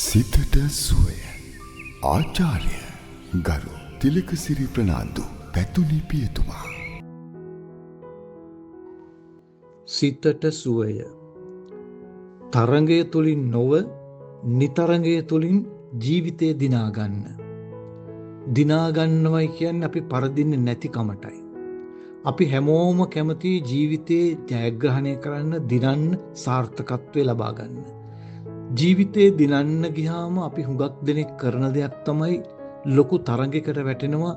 සිතට සුවය ආචාර්ය ගරු තිලකසිරි ප්‍රනාන්දු පැතුනි පියතුමා. සිතට සුවය තරංගය තුළින් නොව නිතරංගය තුළින් ජීවිතය දිනාගන්න. දිනාගන්නවයි කියන්නේ අපි පරදින්නේ නැති කමටයි. අපි හැමෝම කැමති ජීවිතයේ ජයග්‍රහණය කරන්න, දිනන්න, සාර්ථකත්වය ලබා ගන්න. ජීවිතේ දිනන්න ගියාම අපි හුඟක් දෙනෙක් කරන දෙයක් තමයි ලොකු තරඟයකට වැටෙනවා.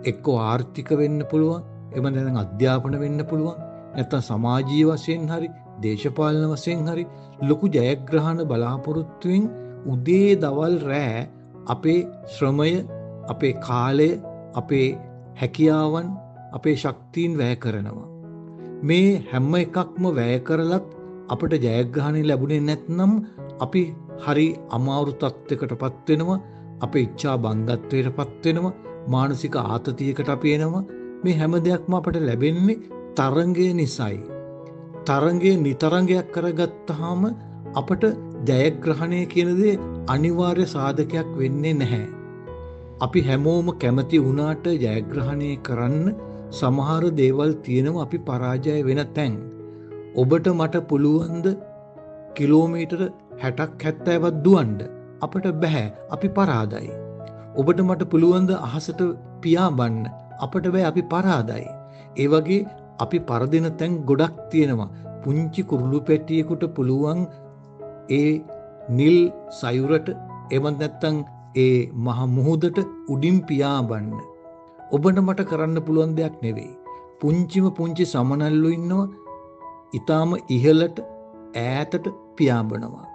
එක්කෝ ආර්ථික වෙන්න පුළුවන්, එහෙම නැත්නම් අධ්‍යාපන වෙන්න පුළුවන්, නැත්නම් සමාජීය වශයෙන් හරි දේශපාලන වශයෙන් හරි ලොකු ජයග්‍රහණ බලාපොරොත්තුවෙන් උදේ දවල් රෑ අපේ ශ්‍රමය, අපේ කාලය, අපේ හැකියාවන්, අපේ ශක්තියින් වැය කරනවා. මේ හැම එකක්ම වැය කරලත් අපට ජයග්‍රහණය ලැබුණේ නැත්නම් අපි හරි අමාරු තත්ත්වයකටපත් වෙනවා. අපේ ඉච්ඡා බංගත්වයටපත් වෙනවා. මානසික ආතතියකට අපි එනවා. මේ හැම දෙයක්ම අපට ලැබෙන්නේ තරංගය නිසායි. තරංගය නිතරංගයක් කරගත්තාම අපට ජයග්‍රහණය කියන දේ අනිවාර්ය සාධකයක් වෙන්නේ නැහැ. අපි හැමෝම කැමති වුණාට ජයග්‍රහණය කරන්න සමහර දේවල් තියෙනවා අපි පරාජය වෙන තැන්. ඔබට මට පුළුවන්ද කිලෝමීටර 60ක් 70ක් දුවන්න? අපට බෑ, අපි පරාදයි. ඔබට මට පුළුවන්ද අහසට පියාඹන්න? අපට බෑ, අපි පරාදයි. ඒ වගේ අපි පරදින තැන් ගොඩක් තියෙනවා. පුංචි කුරුළු පැටියෙකුට පුළුවන් ඒ නිල් සයුරට, එවන් නැත්තම් ඒ මහ මුහුදට උඩින් පියාඹන්න. ඔබට මට කරන්න පුළුවන් දෙයක් නෙවෙයි. පුංචි සමනල්ලු ඉන්නවා, ඊටාම ඉහළට ඈතට පියාඹනවා.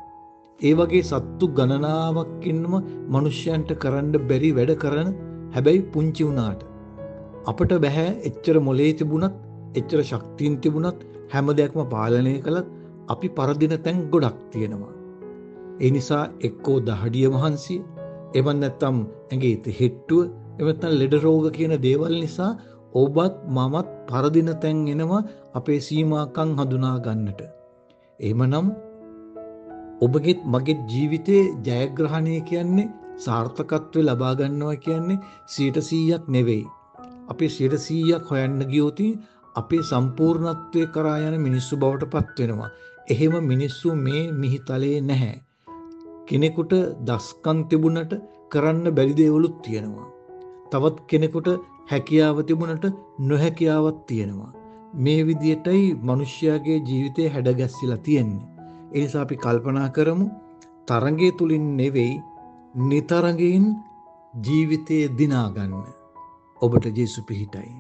ඒ වගේ සත්තු ගණනාවක් ඉන්නම මිනිස්යන්ට කරන්න බැරි වැඩ කරන, හැබැයි පුංචි වුණාට. අපට බෑ එච්චර මොලේ තිබුණත්, එච්චර ශක්තියින් තිබුණත්, හැම දෙයක්ම පාලනය කළත් අපි පරදින තැන් ගොඩක් තියෙනවා. ඒ නිසා එක්කෝ දහඩිය මහන්සිය, එවන් නැත්තම් ඇඟේ තෙහෙට්ටුව, එහෙම නැත්නම් ලෙඩ රෝග කියන දේවල් නිසා ඔබත් මමත් පරදින තැන් එනවා අපේ සීමාකම් හඳුනා ගන්නට. එහෙමනම් ඔබගෙත් මගෙත් ජීවිතයේ ජයග්‍රහණය කියන්නේ, සාර්ථකත්වය ලබා ගන්නවා කියන්නේ 100%ක් නෙවෙයි. අපි 100%ක් හොයන්න ගියොත් අපේ සම්පූර්ණත්වයේ කරා යන මිනිස්සු බවට පත් වෙනවා. එහෙම මිනිස්සු මේ මිහිතලේ නැහැ. කෙනෙකුට දස්කම් තිබුණට කරන්න බැරි දේවලුත් තියෙනවා. තවත් කෙනෙකුට හැකියාව තිබුණට නොහැකියාවක් තියෙනවා. මේ විදිහටයි මිනිස්යාගේ ජීවිතය හැඩගැස්සිලා තියෙන්නේ. ඒ නිසා අපි කල්පනා කරමු, තරංගය තුලින් නෙවෙයි නිතරංගයෙන් ජීවිතය දිනා ගන්න. ඔබට ජේසු පිහිටයි.